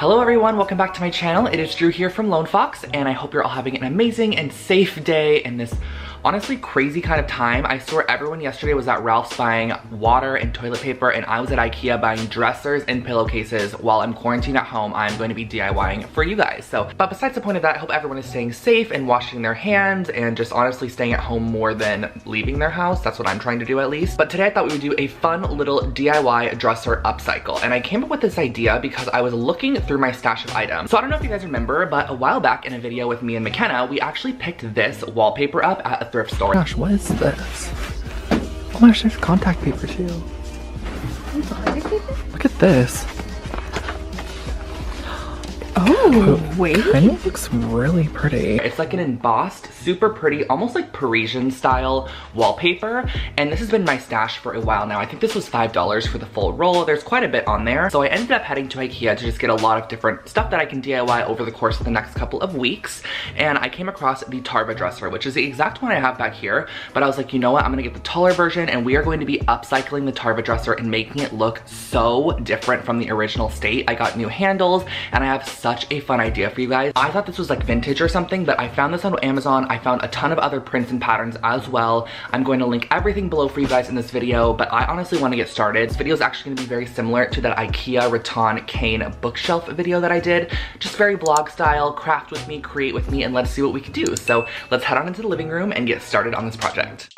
Hello everyone, welcome back to my channel. It is Drew here from Lone Fox, and I hope you're all having an amazing and safe day in this honestly crazy kind of time. I saw everyone yesterday was at Ralph's buying water and toilet paper, and I was at IKEA buying dressers and pillowcases. While I'm quarantined at home, I'm going to be DIYing for you guys. But besides the point of that, I hope everyone is staying safe and washing their hands and just honestly staying at home more than leaving their house. That's what I'm trying to do at least. But today I thought we would do a fun little DIY dresser upcycle. And I came up with this idea because I was looking through my stash of items. So I don't know if you guys remember, but a while back in a video with me and McKenna, we actually picked this wallpaper up at a thrift store. Gosh, what is this? Oh my gosh, there's contact paper too. Look at this. Oh, wait. Kind of looks really pretty. It's like an embossed, super pretty, almost like Parisian style wallpaper. And this has been my stash for a while now. I think this was $5 for the full roll. There's quite a bit on there. So I ended up heading to IKEA to just get a lot of different stuff that I can DIY over the course of the next couple of weeks. And I came across the Tarva dresser, which is the exact one I have back here. But I was like, you know what? I'm gonna get the taller version, and we are going to be upcycling the Tarva dresser and making it look so different from the original state. I got new handles, and I have such a fun idea for you guys. I thought this was like vintage or something, but I found this on Amazon. I found a ton of other prints and patterns as well. I'm going to link everything below for you guys in this video, but I honestly want to get started. This video is actually going to be very similar to that IKEA rattan cane bookshelf video that I did. Just very vlog style, craft with me, create with me, and let's see what we can do. So let's head on into the living room and get started on this project.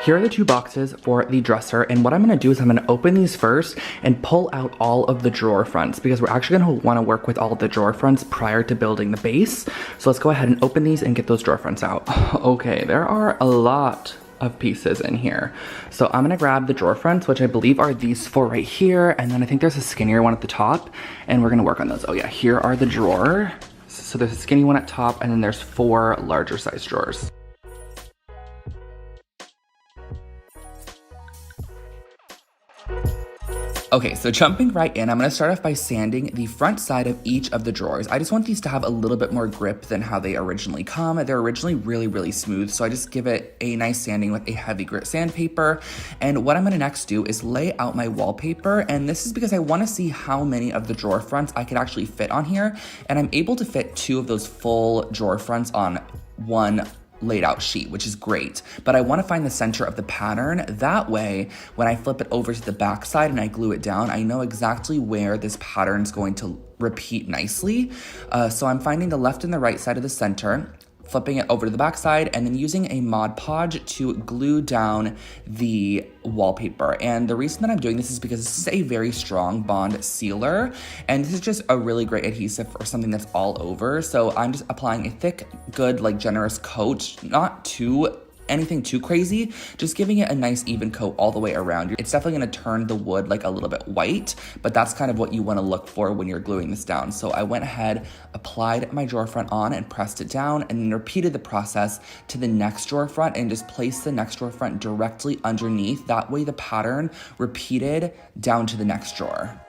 Here are the two boxes for the dresser, and what I'm gonna do is I'm gonna open these first and pull out all of the drawer fronts, because we're actually gonna wanna work with all of the drawer fronts prior to building the base. So let's go ahead and open these and get those drawer fronts out. Okay, there are a lot of pieces in here. So I'm gonna grab the drawer fronts, which I believe are these four right here, and then I think there's a skinnier one at the top, and we're gonna work on those. Oh yeah, here are the drawer. So there's a skinny one at top, and then there's four larger size drawers. Okay, so jumping right in, I'm gonna start off by sanding the front side of each of the drawers. I just want these to have a little bit more grip than how they originally come. They're originally really, really smooth, so I just give it a nice sanding with a heavy grit sandpaper. And what I'm gonna next do is lay out my wallpaper, and this is because I wanna see how many of the drawer fronts I can actually fit on here. And I'm able to fit two of those full drawer fronts on one laid out sheet, which is great. But I want to find the center of the pattern. That way, when I flip it over to the back side and I glue it down, I know exactly where this pattern is going to repeat nicely. So I'm finding the left and the right side of the center, flipping it over to the back side, and then using a Mod Podge to glue down the wallpaper. And the reason that I'm doing this is because this is a very strong bond sealer, and this is just a really great adhesive for something that's all over. So I'm just applying a thick, good, like generous coat, not anything too crazy, just giving it a nice even coat all the way around. It's definitely gonna turn the wood like a little bit white, but that's kind of what you wanna look for when you're gluing this down. So I went ahead, applied my drawer front on and pressed it down, and then repeated the process to the next drawer front and just placed the next drawer front directly underneath. That way the pattern repeated down to the next drawer.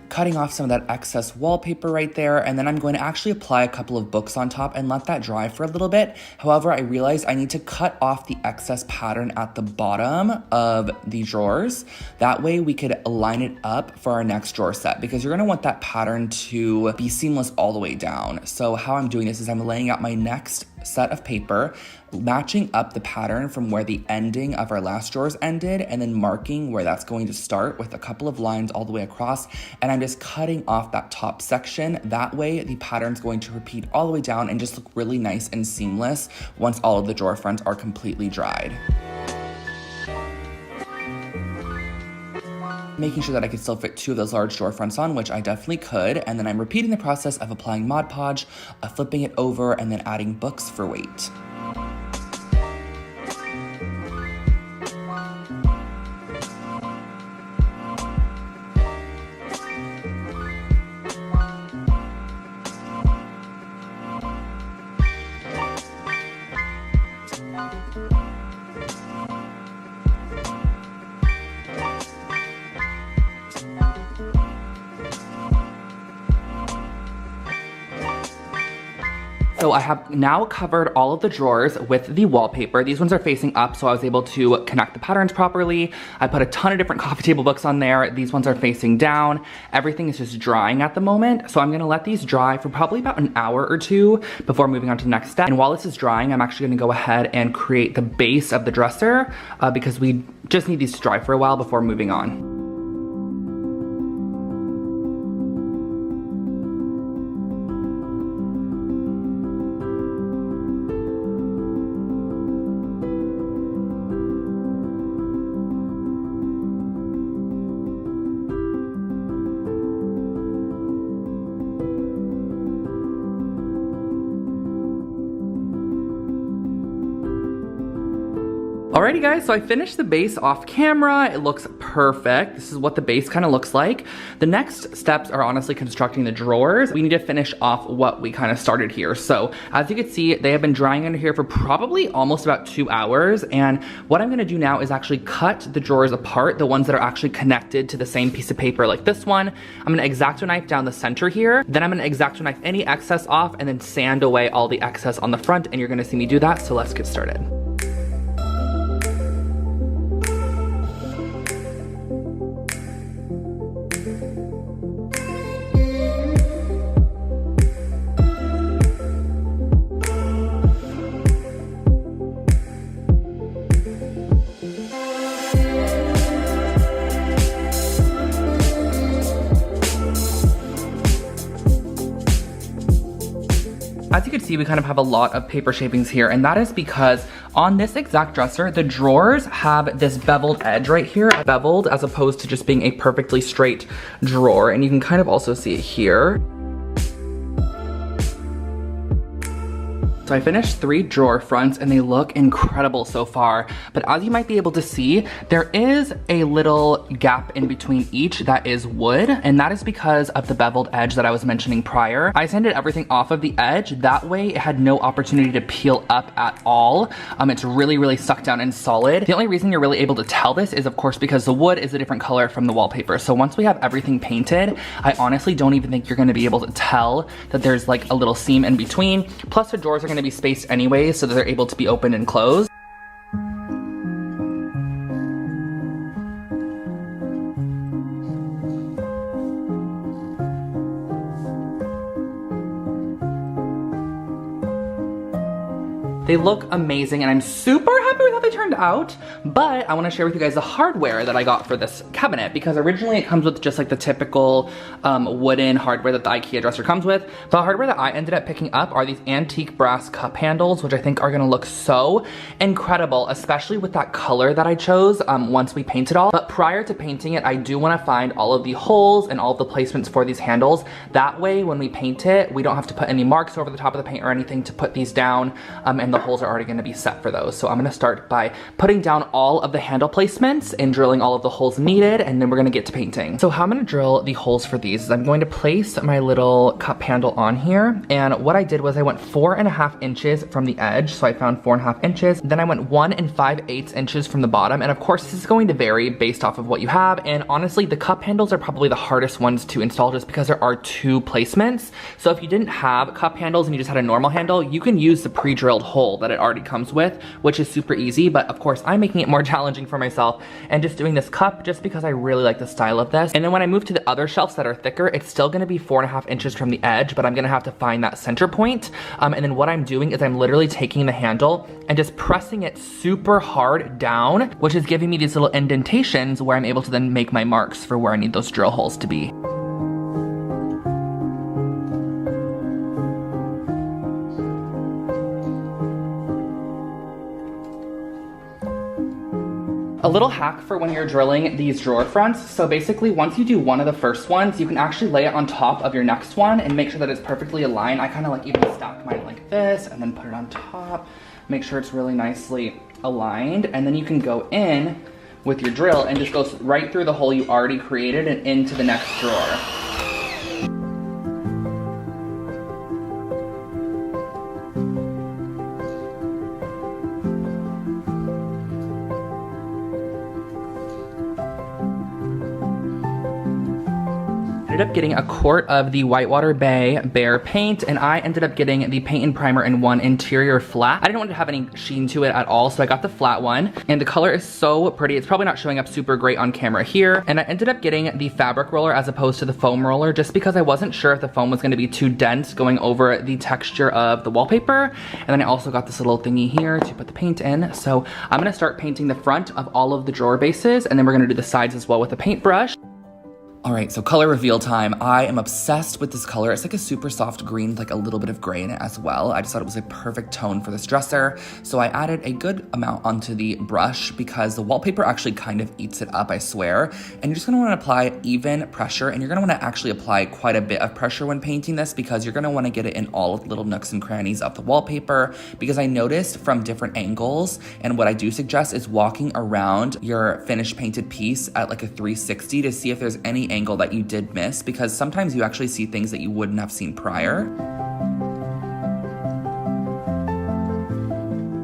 Cutting off some of that excess wallpaper right there, and then I'm going to actually apply a couple of books on top and let that dry for a little bit. However, I realized I need to cut off the excess pattern at the bottom of the drawers. That way we could line it up for our next drawer set, because you're gonna want that pattern to be seamless all the way down. So how I'm doing this is I'm laying out my next set of paper, matching up the pattern from where the ending of our last drawers ended, and then marking where that's going to start with a couple of lines all the way across. And I'm just cutting off that top section. That way the pattern's going to repeat all the way down and just look really nice and seamless once all of the drawer fronts are completely dried. Making sure that I could still fit two of those large drawer fronts on, which I definitely could. And then I'm repeating the process of applying Mod Podge, flipping it over, and then adding books for weight. So I have now covered all of the drawers with the wallpaper. These ones are facing up, so I was able to connect the patterns properly. I put a ton of different coffee table books on there. These ones are facing down. Everything is just drying at the moment. So I'm gonna let these dry for probably about an hour or two before moving on to the next step. And while this is drying, I'm actually gonna go ahead and create the base of the dresser because we just need these to dry for a while before moving on. Alrighty guys, so I finished the base off camera. It looks perfect. This is what the base kind of looks like. The next steps are honestly constructing the drawers. We need to finish off what we kind of started here. So as you can see, they have been drying under here for probably almost about 2 hours. And what I'm gonna do now is actually cut the drawers apart, the ones that are actually connected to the same piece of paper like this one. I'm gonna X-Acto knife down the center here. Then I'm gonna X-Acto knife any excess off and then sand away all the excess on the front, and you're gonna see me do that. So let's get started. As you can see, we kind of have a lot of paper shapings here, and that is because on this exact dresser, the drawers have this beveled edge right here, beveled as opposed to just being a perfectly straight drawer. And you can kind of also see it here. So I finished 3 drawer fronts and they look incredible so far. But as you might be able to see, there is a little gap in between each that is wood, and that is because of the beveled edge that I was mentioning prior. I sanded everything off of the edge. That way it had no opportunity to peel up at all. It's really, really stuck down and solid. The only reason you're really able to tell this is of course because the wood is a different color from the wallpaper. So once we have everything painted, I honestly don't even think you're gonna be able to tell that there's like a little seam in between. Plus the drawers are gonna be spaced anyway so that they're able to be open and closed. They look amazing and I'm super happy with how they turned out, but I wanna share with you guys the hardware that I got for this cabinet, because originally it comes with just like the typical wooden hardware that the IKEA dresser comes with. The hardware that I ended up picking up are these antique brass cup handles, which I think are gonna look so incredible, especially with that color that I chose once we paint it all. But prior to painting it, I do wanna find all of the holes and all of the placements for these handles. That way, when we paint it, we don't have to put any marks over the top of the paint or anything to put these down, and the holes are already gonna be set for those. So I'm gonna start by putting down all of the handle placements and drilling all of the holes needed, and then we're gonna get to painting. So how I'm gonna drill the holes for these is I'm going to place my little cup handle on here, and what I did was I went 4.5 inches from the edge, so I found 4.5 inches. Then I went 1 5/8 inches from the bottom, and of course this is going to vary based off of what you have, and honestly the cup handles are probably the hardest ones to install just because there are 2 placements. So if you didn't have cup handles and you just had a normal handle, you can use the pre-drilled hole that it already comes with, which is super easy. But of course I'm making it more challenging for myself and just doing this cup just because I really like the style of this. And then when I move to the other shelves that are thicker, it's still gonna be 4.5 inches from the edge, but I'm gonna have to find that center point. And then what I'm doing is I'm literally taking the handle and just pressing it super hard down, which is giving me these little indentations where I'm able to then make my marks for where I need those drill holes to be. A little hack for when you're drilling these drawer fronts. So basically once you do one of the first ones, you can actually lay it on top of your next one and make sure that it's perfectly aligned. I kind of like even stack mine like this and then put it on top. Make sure it's really nicely aligned, and then you can go in with your drill and just go right through the hole you already created and into the next drawer. ended up getting a quart of the Whitewater Bay Bear paint, and I ended up getting the paint and primer in one interior flat. I didn't want to have any sheen to it at all, so I got the flat one, and the color is so pretty. It's probably not showing up super great on camera here, and I ended up getting the fabric roller as opposed to the foam roller just because I wasn't sure if the foam was going to be too dense going over the texture of the wallpaper. And then I also got this little thingy here to put the paint in. So I'm going to start painting the front of all of the drawer bases, and then we're going to do the sides as well with a paintbrush. All right, so color reveal time. I am obsessed with this color. It's like a super soft green with like a little bit of gray in it as well. I just thought it was a perfect tone for this dresser. So I added a good amount onto the brush because the wallpaper actually kind of eats it up, I swear. And you're just gonna wanna apply even pressure, and you're gonna wanna actually apply quite a bit of pressure when painting this because you're gonna wanna get it in all of the little nooks and crannies of the wallpaper, because I noticed from different angles, and what I do suggest is walking around your finished painted piece at like a 360 to see if there's any angle that you did miss, because sometimes you actually see things that you wouldn't have seen prior.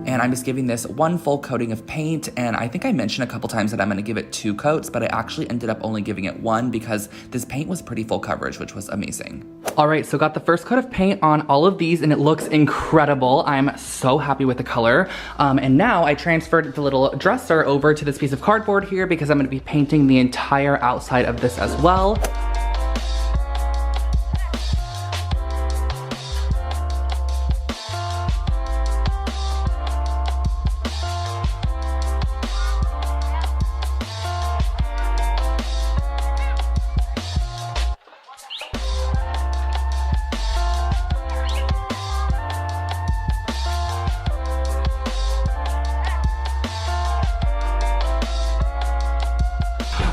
And I'm just giving this one full coating of paint, and I think I mentioned a couple times that I'm gonna give it 2 coats, but I actually ended up only giving it 1 because this paint was pretty full coverage, which was amazing. All right, so got the first coat of paint on all of these, and it looks incredible. I'm so happy with the color. And now I transferred the little dresser over to this piece of cardboard here because I'm gonna be painting the entire outside of this as well.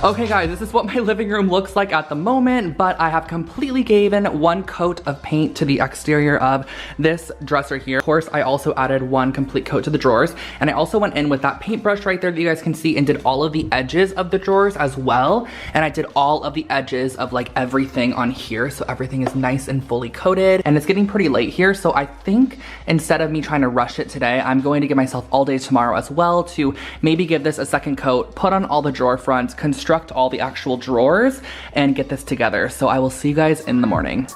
Okay guys, this is what my living room looks like at the moment, but I have completely given 1 coat of paint to the exterior of this dresser here. Of course, I also added 1 complete coat to the drawers, and I also went in with that paintbrush right there that you guys can see and did all of the edges of the drawers as well. And I did all of the edges of like everything on here, so everything is nice and fully coated. And it's getting pretty late here, so I think instead of me trying to rush it today, I'm going to give myself all day tomorrow as well to maybe give this a second coat, put on all the drawer fronts, construct all the actual drawers, and get this together. So I will see you guys in the morning.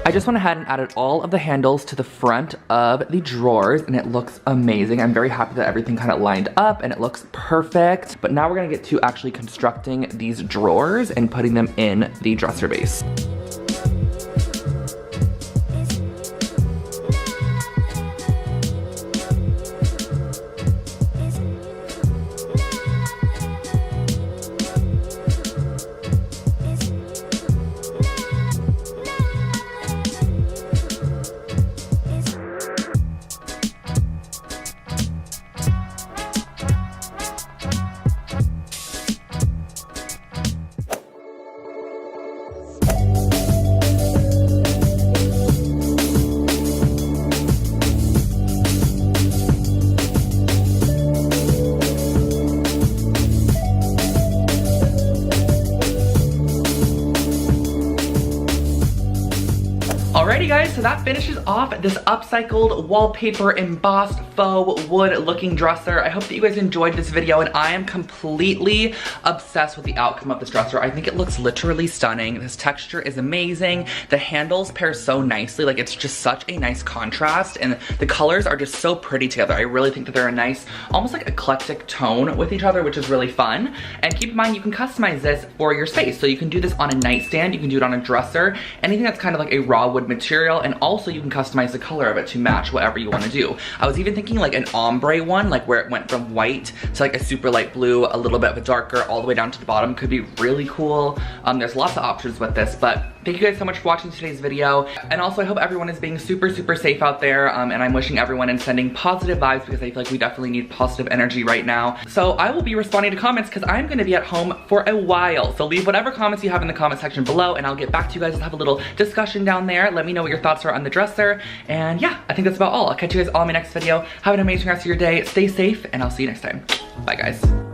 I just went ahead and added all of the handles to the front of the drawers, and it looks amazing. I'm very happy that everything kind of lined up and it looks perfect. But now we're gonna get to actually constructing these drawers and putting them in the dresser base. Alrighty guys, so that finishes off this upcycled wallpaper embossed faux wood looking dresser. I hope that you guys enjoyed this video, and I am completely obsessed with the outcome of this dresser. I think it looks literally stunning. This texture is amazing. The handles pair so nicely, like it's just such a nice contrast, and the colors are just so pretty together. I really think that they're a nice, almost like eclectic tone with each other, which is really fun. And keep in mind, you can customize this for your space. So you can do this on a nightstand, you can do it on a dresser, anything that's kind of like a raw wood material, and also you can customize the color of it to match whatever you want to do. I was even thinking like an ombre one, like where it went from white to like a super light blue, a little bit of a darker, all the way down to the bottom could be really cool. There's lots of options with this, but Thank you guys so much for watching today's video. And also I hope everyone is being super, super safe out there. And I'm wishing everyone and sending positive vibes because I feel like we definitely need positive energy right now. So I will be responding to comments because I'm gonna be at home for a while. So leave whatever comments you have in the comment section below and I'll get back to you guys and have a little discussion down there. Let me know what your thoughts are on the dresser. And yeah, I think that's about all. I'll catch you guys all in my next video. Have an amazing rest of your day. Stay safe and I'll see you next time. Bye guys.